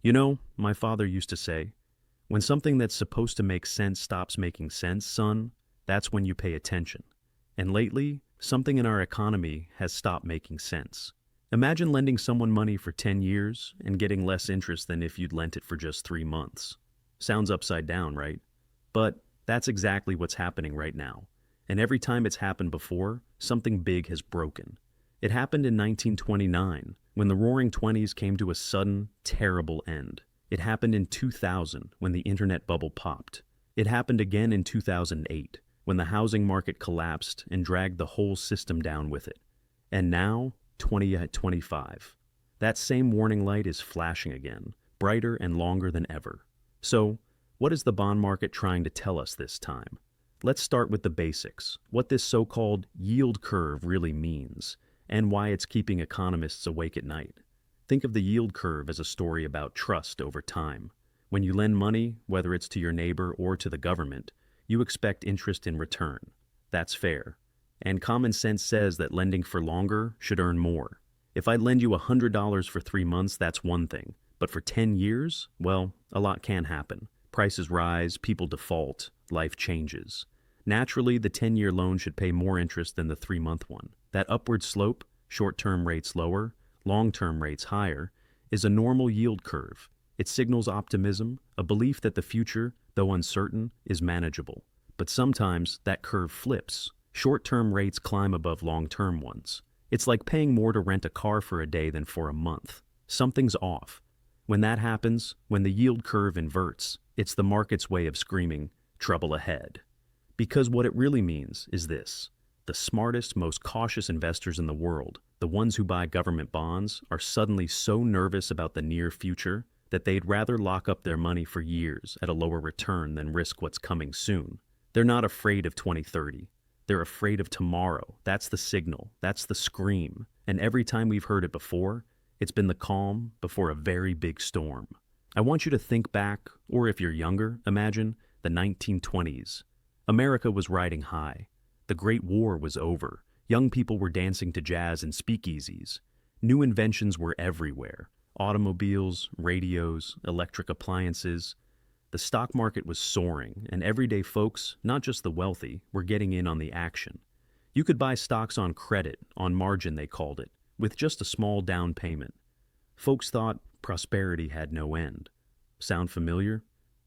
You know, my father used to say, when something that's supposed to make sense stops making sense, son, that's when you pay attention. And lately, something in our economy has stopped making sense. Imagine lending someone money for 10 years and getting less interest than if you'd lent it for just 3 months. Sounds upside down, right? But that's exactly what's happening right now. And every time it's happened before, something big has broken. It happened in 1929, when the Roaring Twenties came to a sudden, terrible end. It happened in 2000, when the internet bubble popped. It happened again in 2008, when the housing market collapsed and dragged the whole system down with it. And now, 2025. That same warning light is flashing again, brighter and longer than ever. So, what is the bond market trying to tell us this time? Let's start with the basics, what this so-called yield curve really means, and why it's keeping economists awake at night. Think of the yield curve as a story about trust over time. When you lend money, whether it's to your neighbor or to the government, you expect interest in return. That's fair. And common sense says that lending for longer should earn more. If I lend you $100 for 3 months, that's one thing. But for 10 years, well, a lot can happen. Prices rise, people default, life changes. Naturally, the 10-year loan should pay more interest than the 3-month one. That upward slope, short-term rates lower, long-term rates higher, is a normal yield curve. It signals optimism, a belief that the future, though uncertain, is manageable. But sometimes that curve flips. Short-term rates climb above long-term ones. It's like paying more to rent a car for a day than for a month. Something's off. When that happens, when the yield curve inverts, it's the market's way of screaming, trouble ahead. Because what it really means is this. The smartest, most cautious investors in the world, the ones who buy government bonds, are suddenly so nervous about the near future that they'd rather lock up their money for years at a lower return than risk what's coming soon. They're not afraid of 2030. They're afraid of tomorrow. That's the signal. That's the scream. And every time we've heard it before, it's been the calm before a very big storm. I want you to think back, or if you're younger, imagine the 1920s. America was riding high. The Great War was over. Young people were dancing to jazz in speakeasies. New inventions were everywhere. Automobiles, radios, electric appliances. The stock market was soaring, and everyday folks, not just the wealthy, were getting in on the action. You could buy stocks on credit, on margin they called it, with just a small down payment. Folks thought prosperity had no end. Sound familiar?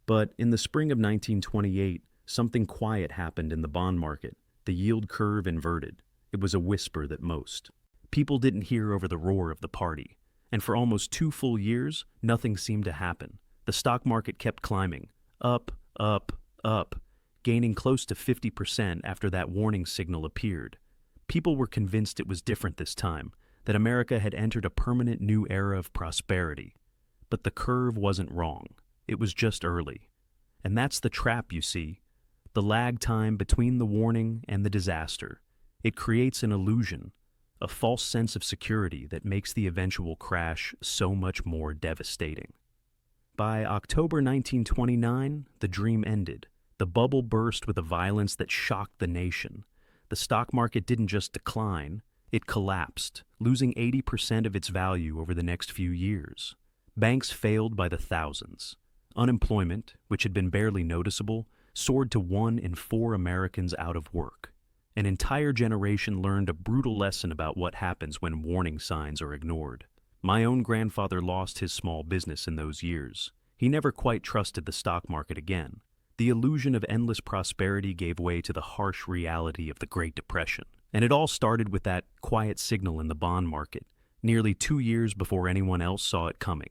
But in the spring of 1928, something quiet happened in the bond market. The yield curve inverted. It was a whisper at most. People didn't hear over the roar of the party. And for almost 2 full years, nothing seemed to happen. The stock market kept climbing. Up, up, up, gaining close to 50% after that warning signal appeared. People were convinced it was different this time, that America had entered a permanent new era of prosperity. But the curve wasn't wrong. It was just early. And that's the trap, you see. The lag time between the warning and the disaster. It creates an illusion, a false sense of security that makes the eventual crash so much more devastating. By October 1929, the dream ended. The bubble burst with a violence that shocked the nation. The stock market didn't just decline, it collapsed, losing 80% of its value over the next few years. Banks failed by the thousands. Unemployment, which had been barely noticeable, soared to 1 in 4 Americans out of work. An entire generation learned a brutal lesson about what happens when warning signs are ignored. My own grandfather lost his small business in those years. He never quite trusted the stock market again. The illusion of endless prosperity gave way to the harsh reality of the Great Depression. And it all started with that quiet signal in the bond market, nearly 2 years before anyone else saw it coming.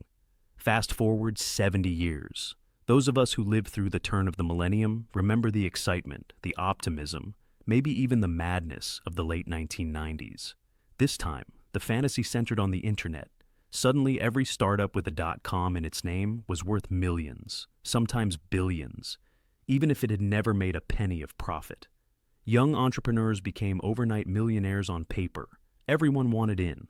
Fast forward 70 years. Those of us who lived through the turn of the millennium remember the excitement, the optimism, maybe even the madness of the late 1990s. This time, the fantasy centered on the internet. Suddenly, every startup with a .com in its name was worth millions, sometimes billions, even if it had never made a penny of profit. Young entrepreneurs became overnight millionaires on paper. Everyone wanted in.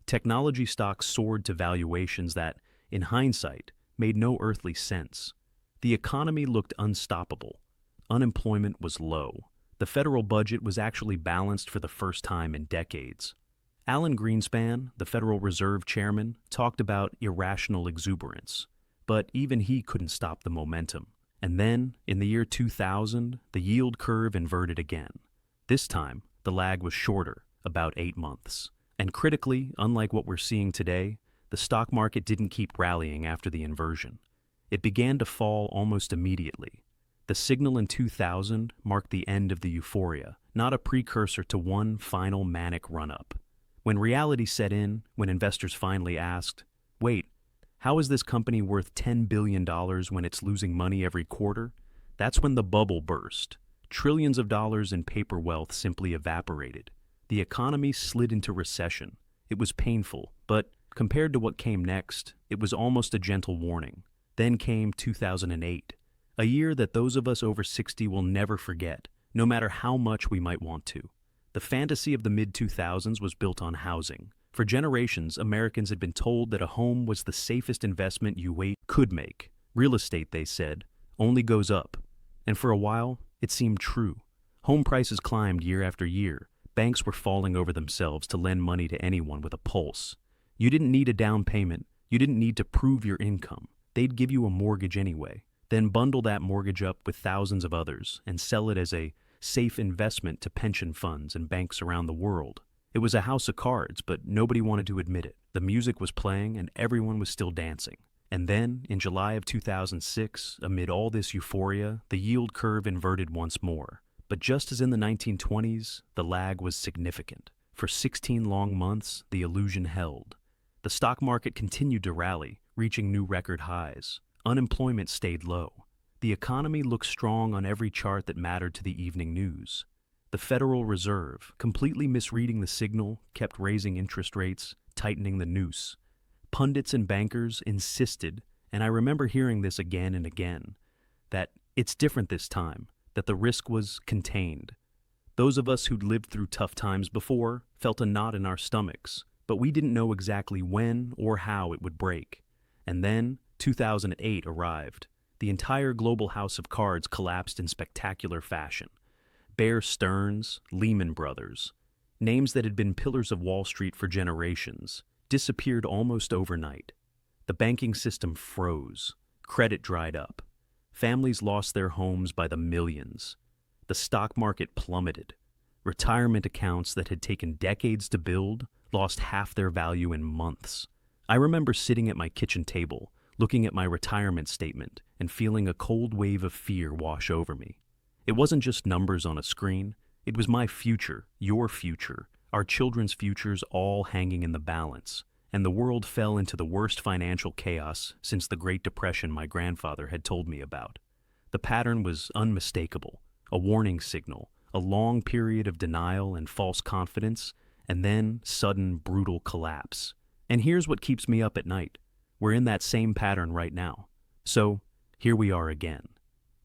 Technology stocks soared to valuations that, in hindsight, made no earthly sense. The economy looked unstoppable. Unemployment was low. The federal budget was actually balanced for the first time in decades. Alan Greenspan, the Federal Reserve Chairman, talked about irrational exuberance. But even he couldn't stop the momentum. And then, in the year 2000, the yield curve inverted again. This time, the lag was shorter, about 8 months. And critically, unlike what we're seeing today, the stock market didn't keep rallying after the inversion. It began to fall almost immediately. The signal in 2000 marked the end of the euphoria, not a precursor to one final manic run-up. When reality set in, when investors finally asked, wait, how is this company worth $10 billion when it's losing money every quarter? That's when the bubble burst. Trillions of dollars in paper wealth simply evaporated. The economy slid into recession. It was painful, but compared to what came next, it was almost a gentle warning. Then came 2008, a year that those of us over 60 will never forget, no matter how much we might want to. The fantasy of the mid-2000s was built on housing. For generations, Americans had been told that a home was the safest investment you could make. Real estate, they said, only goes up. And for a while, it seemed true. Home prices climbed year after year. Banks were falling over themselves to lend money to anyone with a pulse. You didn't need a down payment. You didn't need to prove your income. They'd give you a mortgage anyway, then bundle that mortgage up with thousands of others and sell it as a safe investment to pension funds and banks around the world. It was a house of cards, but nobody wanted to admit it. The music was playing and everyone was still dancing. And then, in July of 2006, amid all this euphoria, the yield curve inverted once more. But just as in the 1920s, the lag was significant. For 16 long months, the illusion held. The stock market continued to rally, reaching new record highs. Unemployment stayed low. The economy looked strong on every chart that mattered to the evening news. The Federal Reserve, completely misreading the signal, kept raising interest rates, tightening the noose. Pundits and bankers insisted, and I remember hearing this again and again, that it's different this time, that the risk was contained. Those of us who'd lived through tough times before felt a knot in our stomachs, but we didn't know exactly when or how it would break. And then 2008 arrived. The entire global house of cards collapsed in spectacular fashion. Bear Stearns, Lehman Brothers, names that had been pillars of Wall Street for generations, disappeared almost overnight. The banking system froze. Credit dried up. Families lost their homes by the millions. The stock market plummeted. Retirement accounts that had taken decades to build lost half their value in months. I remember sitting at my kitchen table, looking at my retirement statement and feeling a cold wave of fear wash over me. It wasn't just numbers on a screen. It was my future, your future, our children's futures all hanging in the balance. And the world fell into the worst financial chaos since the Great Depression my grandfather had told me about. The pattern was unmistakable, a warning signal, a long period of denial and false confidence, and then sudden, brutal collapse. And here's what keeps me up at night. We're in that same pattern right now. So, here we are again.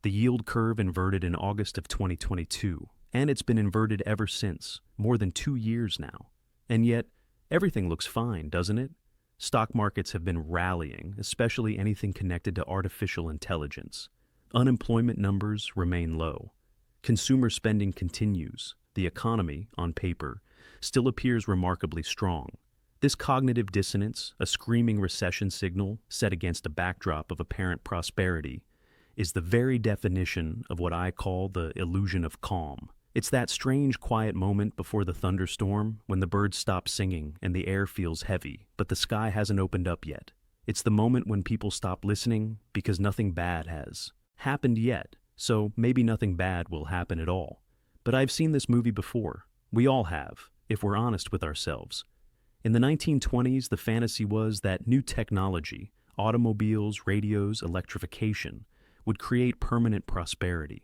The yield curve inverted in August of 2022, and it's been inverted ever since, more than 2 years now. And yet, everything looks fine, doesn't it? Stock markets have been rallying, especially anything connected to artificial intelligence. Unemployment numbers remain low. Consumer spending continues. The economy, on paper, still appears remarkably strong. This cognitive dissonance, a screaming recession signal set against a backdrop of apparent prosperity, is the very definition of what I call the illusion of calm. It's that strange quiet moment before the thunderstorm when the birds stop singing and the air feels heavy, but the sky hasn't opened up yet. It's the moment when people stop listening because nothing bad has happened yet, so maybe nothing bad will happen at all. But I've seen this movie before. We all have, if we're honest with ourselves. In the 1920s, the fantasy was that new technology, automobiles, radios, electrification, would create permanent prosperity.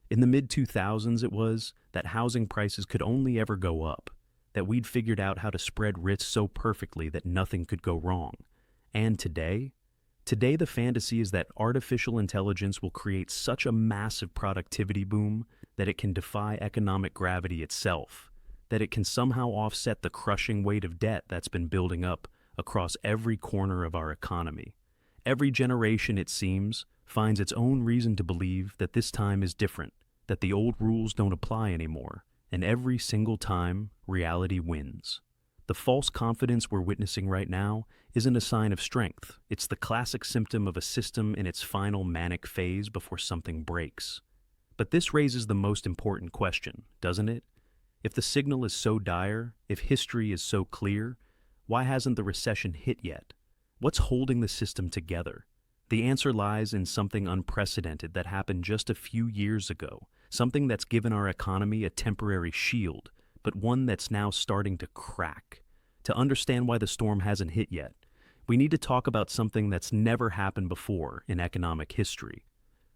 In the mid-2000s, it was that housing prices could only ever go up, that we'd figured out how to spread risk so perfectly that nothing could go wrong. And today the fantasy is that artificial intelligence will create such a massive productivity boom that it can defy economic gravity itself, that it can somehow offset the crushing weight of debt that's been building up across every corner of our economy. Every generation, it seems, finds its own reason to believe that this time is different, that the old rules don't apply anymore, and every single time, reality wins. The false confidence we're witnessing right now isn't a sign of strength. It's the classic symptom of a system in its final manic phase before something breaks. But this raises the most important question, doesn't it? If the signal is so dire, if history is so clear, why hasn't the recession hit yet? What's holding the system together? The answer lies in something unprecedented that happened just a few years ago, something that's given our economy a temporary shield, but one that's now starting to crack. To understand why the storm hasn't hit yet, we need to talk about something that's never happened before in economic history.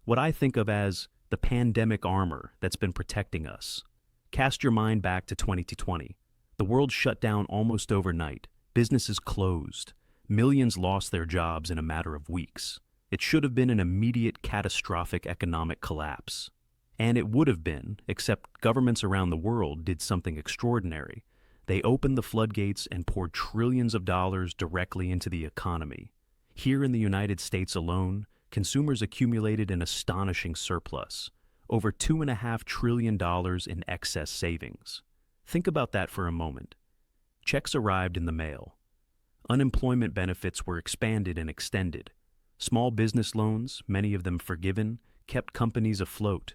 What I think of as the pandemic armor that's been protecting us. Cast your mind back to 2020. The world shut down almost overnight. Businesses closed. Millions lost their jobs in a matter of weeks. It should have been an immediate catastrophic economic collapse. And it would have been, except governments around the world did something extraordinary. They opened the floodgates and poured trillions of dollars directly into the economy. Here in the United States alone, consumers accumulated an astonishing surplus, over $2.5 trillion in excess savings. Think about that for a moment. Checks arrived in the mail. Unemployment benefits were expanded and extended. Small business loans, many of them forgiven, kept companies afloat.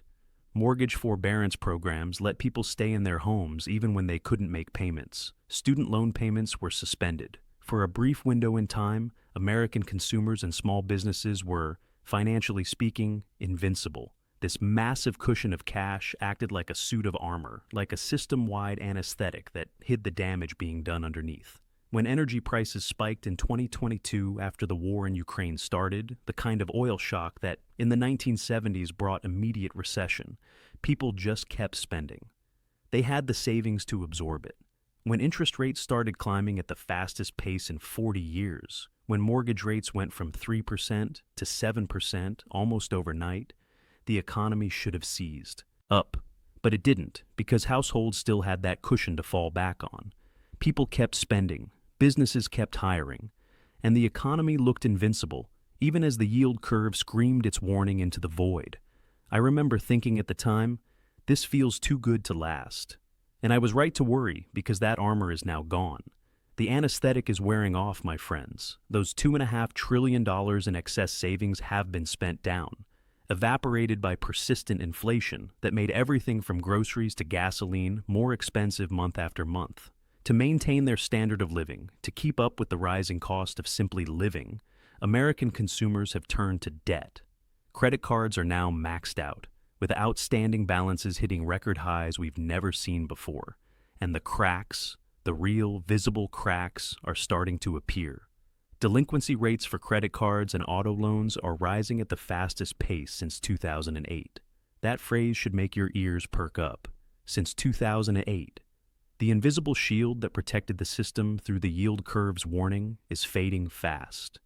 Mortgage forbearance programs let people stay in their homes even when they couldn't make payments. Student loan payments were suspended. For a brief window in time, American consumers and small businesses were, financially speaking, invincible. This massive cushion of cash acted like a suit of armor, like a system-wide anesthetic that hid the damage being done underneath. When energy prices spiked in 2022 after the war in Ukraine started, the kind of oil shock that in the 1970s brought immediate recession, people just kept spending. They had the savings to absorb it. When interest rates started climbing at the fastest pace in 40 years, when mortgage rates went from 3% to 7% almost overnight, the economy should have seized up. But it didn't, because households still had that cushion to fall back on. People kept spending. Businesses kept hiring, and the economy looked invincible, even as the yield curve screamed its warning into the void. I remember thinking at the time, this feels too good to last. And I was right to worry, because that armor is now gone. The anesthetic is wearing off, my friends. Those $2.5 trillion in excess savings have been spent down, evaporated by persistent inflation that made everything from groceries to gasoline more expensive month after month. To maintain their standard of living, to keep up with the rising cost of simply living, American consumers have turned to debt. Credit cards are now maxed out, with outstanding balances hitting record highs we've never seen before. And the cracks, the real, visible cracks, are starting to appear. Delinquency rates for credit cards and auto loans are rising at the fastest pace since 2008. That phrase should make your ears perk up. Since 2008. The invisible shield that protected the system through the yield curve's warning is fading fast.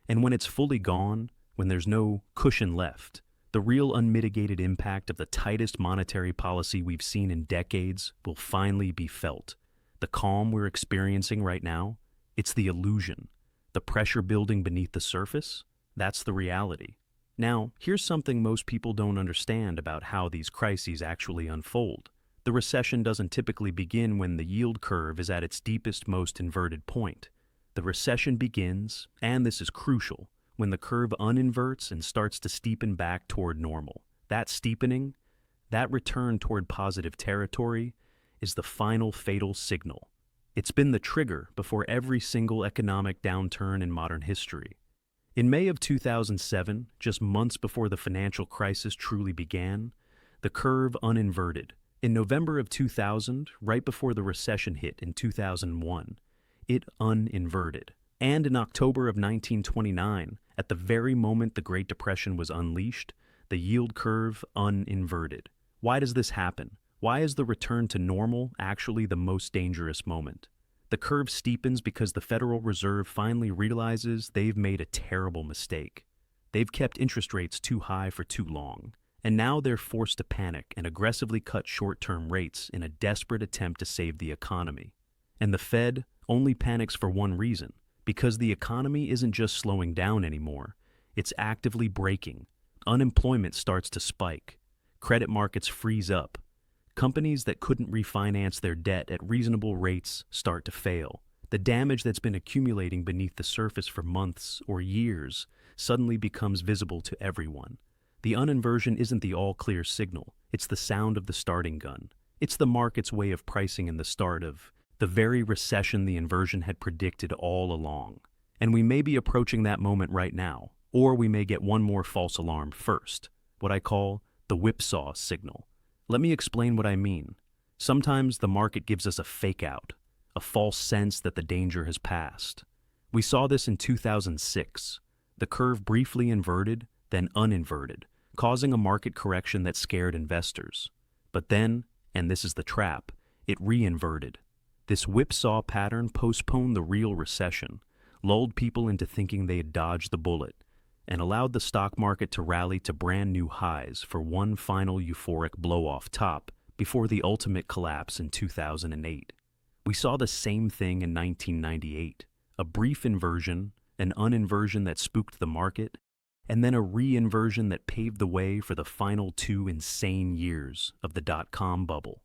And when it's fully gone, when there's no cushion left, the real unmitigated impact of the tightest monetary policy we've seen in decades will finally be felt. The calm we're experiencing right now, it's the illusion. The pressure building beneath the surface, that's the reality. Now, here's something most people don't understand about how these crises actually unfold. The recession doesn't typically begin when the yield curve is at its deepest, most inverted point. The recession begins, and this is crucial, when the curve uninverts and starts to steepen back toward normal. That steepening, that return toward positive territory, is the final fatal signal. It's been the trigger before every single economic downturn in modern history. In May of 2007, just months before the financial crisis truly began, the curve uninverted. In November of 2000, right before the recession hit in 2001, it uninverted. And in October of 1929, at the very moment the Great Depression was unleashed, the yield curve uninverted. Why does this happen? Why is the return to normal actually the most dangerous moment? The curve steepens because the Federal Reserve finally realizes they've made a terrible mistake. They've kept interest rates too high for too long. And now they're forced to panic and aggressively cut short-term rates in a desperate attempt to save the economy. And the Fed only panics for one reason, because the economy isn't just slowing down anymore, it's actively breaking. Unemployment starts to spike. Credit markets freeze up. Companies that couldn't refinance their debt at reasonable rates start to fail. The damage that's been accumulating beneath the surface for months or years suddenly becomes visible to everyone. The uninversion isn't the all-clear signal, it's the sound of the starting gun. It's the market's way of pricing in the start of the very recession the inversion had predicted all along. And we may be approaching that moment right now, or we may get one more false alarm first, what I call the whipsaw signal. Let me explain what I mean. Sometimes the market gives us a fake out, a false sense that the danger has passed. We saw this in 2006. The curve briefly inverted, then uninverted, causing a market correction that scared investors. But then, and this is the trap, it re-inverted. This whipsaw pattern postponed the real recession, lulled people into thinking they had dodged the bullet, and allowed the stock market to rally to brand new highs for one final euphoric blow-off top before the ultimate collapse in 2008. We saw the same thing in 1998, a brief inversion, an uninversion that spooked the market, and then a re-inversion that paved the way for the final 2 insane years of the dot-com bubble.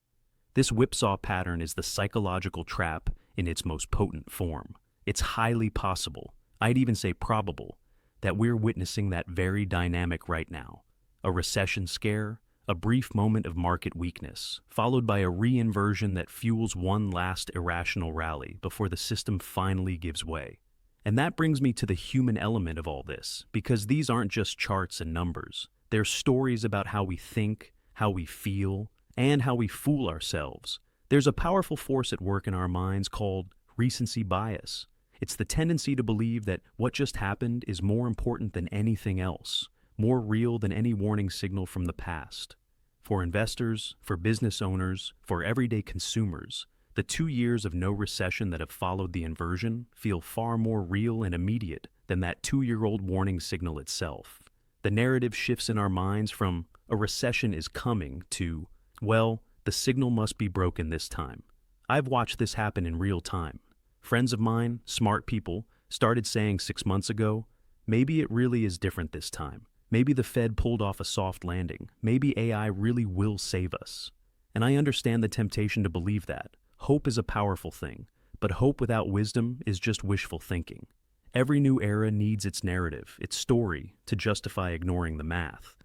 This whipsaw pattern is the psychological trap in its most potent form. It's highly possible, I'd even say probable, that we're witnessing that very dynamic right now. A recession scare, a brief moment of market weakness, followed by a re-inversion that fuels one last irrational rally before the system finally gives way. And that brings me to the human element of all this, because these aren't just charts and numbers. They're stories about how we think, how we feel, and how we fool ourselves. There's a powerful force at work in our minds called recency bias. It's the tendency to believe that what just happened is more important than anything else, more real than any warning signal from the past. For investors, for business owners, for everyday consumers, the 2 years of no recession that have followed the inversion feel far more real and immediate than that 2-year-old warning signal itself. The narrative shifts in our minds from a recession is coming to, well, the signal must be broken this time. I've watched this happen in real time. Friends of mine, smart people, started saying 6 months ago, maybe it really is different this time. Maybe the Fed pulled off a soft landing. Maybe AI really will save us. And I understand the temptation to believe that. Hope is a powerful thing, but hope without wisdom is just wishful thinking. Every new era needs its narrative, its story, to justify ignoring the math.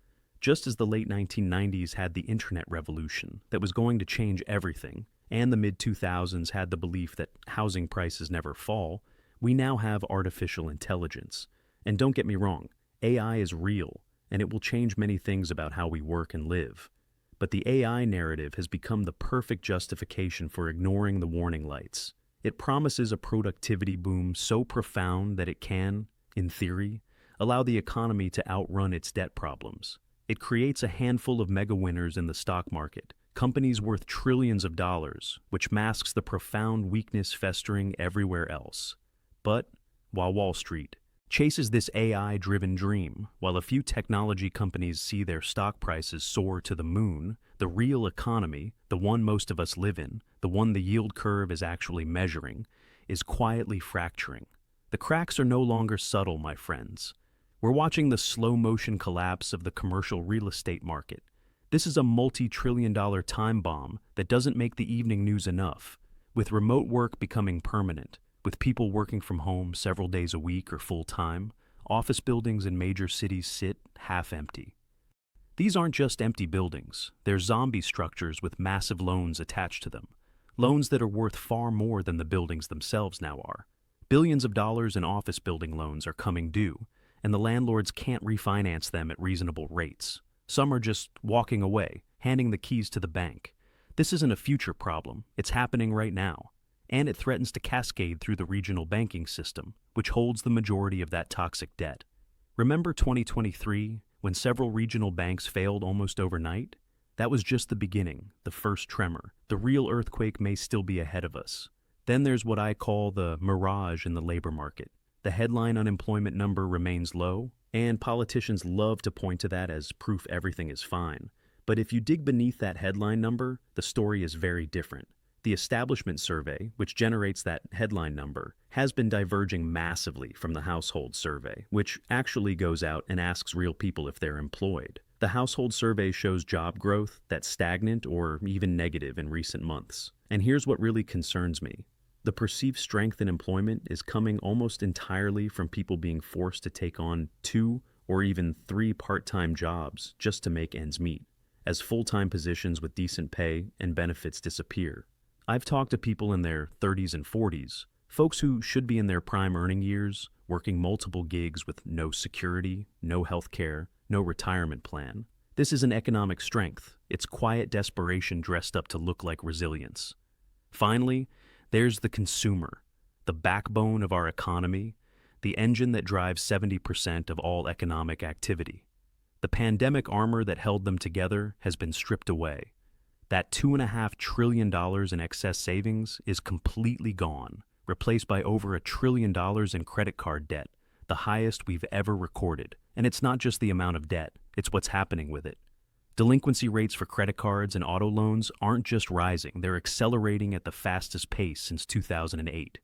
Just as the late 1990s had the internet revolution that was going to change everything, and the mid-2000s had the belief that housing prices never fall, we now have artificial intelligence. And don't get me wrong, AI is real, and it will change many things about how we work and live. But the AI narrative has become the perfect justification for ignoring the warning lights. It promises a productivity boom so profound that it can, in theory, allow the economy to outrun its debt problems. It creates a handful of mega winners in the stock market, companies worth trillions of dollars, which masks the profound weakness festering everywhere else. But, while Wall Street chases this AI-driven dream, while a few technology companies see their stock prices soar to the moon, the real economy, the one most of us live in, the one the yield curve is actually measuring, is quietly fracturing. The cracks are no longer subtle, my friends. We're watching the slow-motion collapse of the commercial real estate market. This is a multi-trillion-dollar time bomb that doesn't make the evening news enough, with remote work becoming permanent, with people working from home several days a week or full-time. Office buildings in major cities sit half-empty. These aren't just empty buildings, they're zombie structures with massive loans attached to them, loans that are worth far more than the buildings themselves now are. Billions of dollars in office building loans are coming due, and the landlords can't refinance them at reasonable rates. Some are just walking away, handing the keys to the bank. This isn't a future problem, it's happening right now. And it threatens to cascade through the regional banking system, which holds the majority of that toxic debt. Remember 2023, when several regional banks failed almost overnight? That was just the beginning, the first tremor. The real earthquake may still be ahead of us. Then there's what I call the mirage in the labor market. The headline unemployment number remains low, and politicians love to point to that as proof everything is fine. But if you dig beneath that headline number, the story is very different. The Establishment Survey, which generates that headline number, has been diverging massively from the Household Survey, which actually goes out and asks real people if they're employed. The household survey shows job growth that's stagnant or even negative in recent months. And here's what really concerns me. The perceived strength in employment is coming almost entirely from people being forced to take on 2 or even 3 part-time jobs just to make ends meet, as full-time positions with decent pay and benefits disappear. I've talked to people in their 30s and 40s, folks who should be in their prime earning years, working multiple gigs with no security, no health care, no retirement plan. This isn't economic strength. It's quiet desperation dressed up to look like resilience. Finally, there's the consumer, the backbone of our economy, the engine that drives 70% of all economic activity. The pandemic armor that held them together has been stripped away. That $2.5 trillion in excess savings is completely gone, replaced by over $1 trillion in credit card debt, the highest we've ever recorded. And it's not just the amount of debt, it's what's happening with it. Delinquency rates for credit cards and auto loans aren't just rising, they're accelerating at the fastest pace since 2008.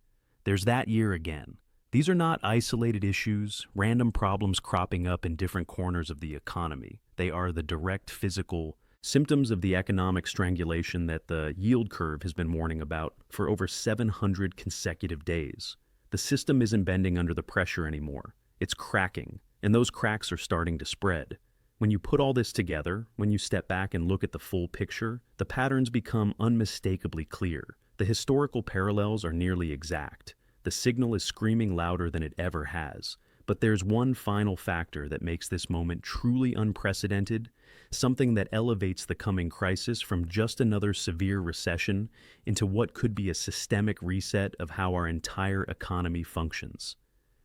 There's that year again. These are not isolated issues, random problems cropping up in different corners of the economy. They are the direct physical symptoms of the economic strangulation that the yield curve has been warning about for over 700 consecutive days. The system isn't bending under the pressure anymore. It's cracking, and those cracks are starting to spread. When you put all this together, when you step back and look at the full picture, the patterns become unmistakably clear. The historical parallels are nearly exact. The signal is screaming louder than it ever has. But there's one final factor that makes this moment truly unprecedented, something that elevates the coming crisis from just another severe recession into what could be a systemic reset of how our entire economy functions.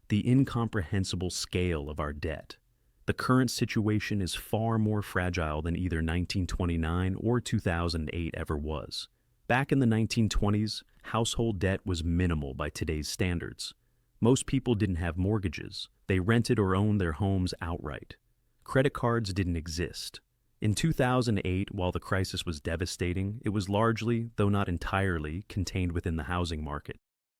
The incomprehensible scale of our debt. The current situation is far more fragile than either 1929 or 2008 ever was. Back in the 1920s, household debt was minimal by today's standards. Most people didn't have mortgages. They rented or owned their homes outright. Credit cards didn't exist. In 2008, while the crisis was devastating, it was largely, though not entirely, contained within the housing market.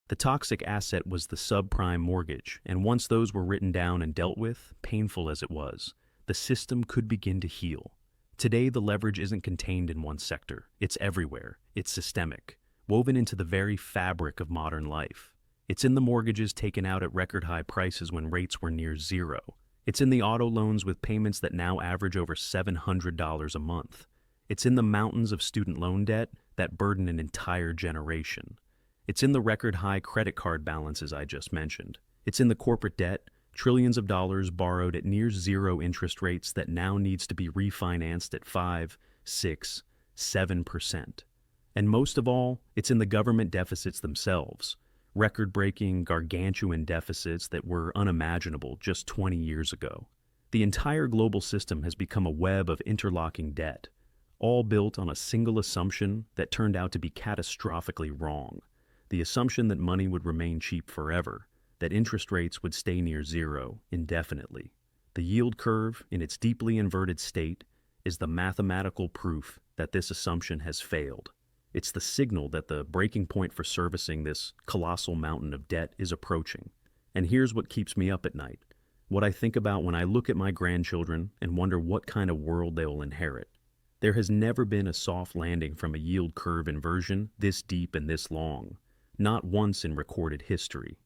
The toxic asset was the subprime mortgage, and once those were written down and dealt with, painful as it was, the system could begin to heal. Today, the leverage isn't contained in one sector. It's everywhere. It's systemic, woven into the very fabric of modern life. It's in the mortgages taken out at record-high prices when rates were near zero. It's in the auto loans with payments that now average over $700 a month. It's in the mountains of student loan debt that burden an entire generation. It's in the record-high credit card balances I just mentioned. It's in the corporate debt, trillions of dollars borrowed at near zero interest rates that now needs to be refinanced at 5, 6, 7%. And most of all, it's in the government deficits themselves. Record-breaking, gargantuan deficits that were unimaginable just 20 years ago. The entire global system has become a web of interlocking debt, all built on a single assumption that turned out to be catastrophically wrong. The assumption that money would remain cheap forever, that interest rates would stay near zero indefinitely. The yield curve, in its deeply inverted state, is the mathematical proof that this assumption has failed. It's the signal that the breaking point for servicing this colossal mountain of debt is approaching. And here's what keeps me up at night. What I think about when I look at my grandchildren and wonder what kind of world they will inherit. There has never been a soft landing from a yield curve inversion this deep and this long. Not once in recorded history.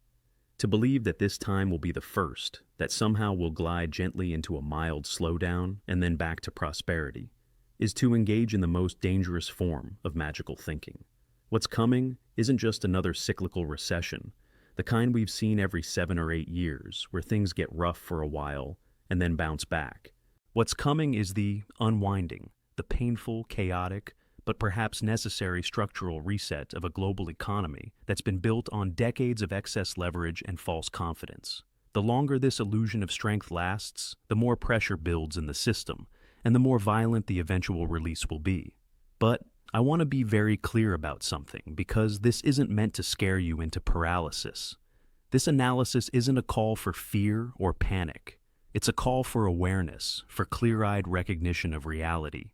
To believe that this time will be the first, that somehow we'll glide gently into a mild slowdown and then back to prosperity, is to engage in the most dangerous form of magical thinking. What's coming isn't just another cyclical recession, the kind we've seen every 7 or 8 years, where things get rough for a while and then bounce back. What's coming is the unwinding, the painful, chaotic, but perhaps necessary structural reset of a global economy that's been built on decades of excess leverage and false confidence. The longer this illusion of strength lasts, the more pressure builds in the system, and the more violent the eventual release will be. But I want to be very clear about something, because this isn't meant to scare you into paralysis. This analysis isn't a call for fear or panic. It's a call for awareness, for clear-eyed recognition of reality.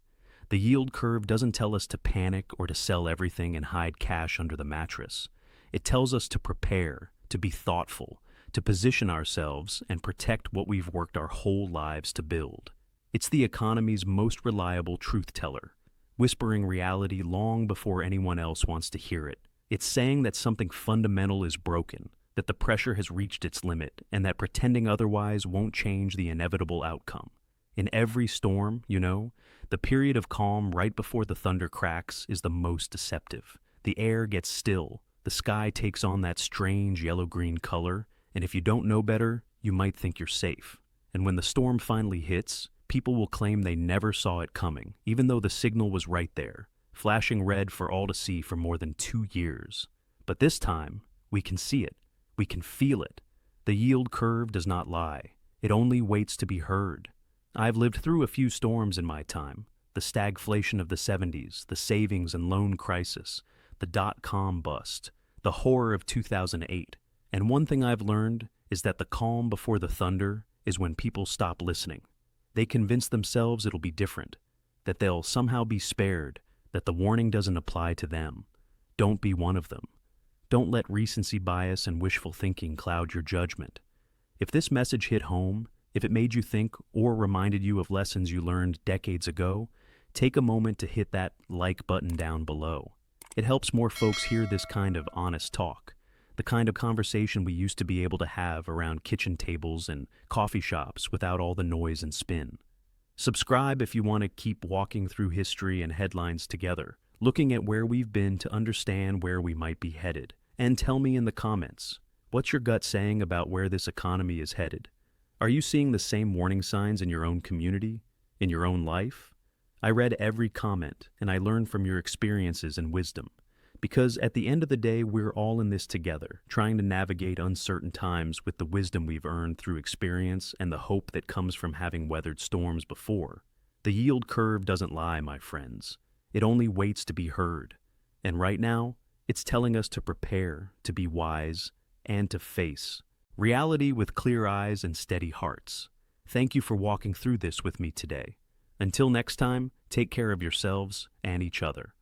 The yield curve doesn't tell us to panic or to sell everything and hide cash under the mattress. It tells us to prepare, to be thoughtful, to position ourselves and protect what we've worked our whole lives to build. It's the economy's most reliable truth teller, whispering reality long before anyone else wants to hear it. It's saying that something fundamental is broken, that the pressure has reached its limit, and that pretending otherwise won't change the inevitable outcome. In every storm, the period of calm right before the thunder cracks is the most deceptive. The air gets still, the sky takes on that strange yellow-green color, and if you don't know better, you might think you're safe. And when the storm finally hits, people will claim they never saw it coming, even though the signal was right there, flashing red for all to see for more than 2 years. But this time, we can see it. We can feel it. The yield curve does not lie. It only waits to be heard. I've lived through a few storms in my time. The stagflation of the 70s, the savings and loan crisis, the dot-com bust, the horror of 2008. And one thing I've learned is that the calm before the thunder is when people stop listening. They convince themselves it'll be different, that they'll somehow be spared, that the warning doesn't apply to them. Don't be one of them. Don't let recency bias and wishful thinking cloud your judgment. If this message hit home, if it made you think or reminded you of lessons you learned decades ago, take a moment to hit that like button down below. It helps more folks hear this kind of honest talk, the kind of conversation we used to be able to have around kitchen tables and coffee shops without all the noise and spin. Subscribe if you want to keep walking through history and headlines together, looking at where we've been to understand where we might be headed. And tell me in the comments, what's your gut saying about where this economy is headed? Are you seeing the same warning signs in your own community, in your own life? I read every comment, and I learned from your experiences and wisdom. Because at the end of the day, we're all in this together, trying to navigate uncertain times with the wisdom we've earned through experience and the hope that comes from having weathered storms before. The yield curve doesn't lie, my friends. It only waits to be heard. And right now, it's telling us to prepare, to be wise, and to face reality with clear eyes and steady hearts. Thank you for walking through this with me today. Until next time, take care of yourselves and each other.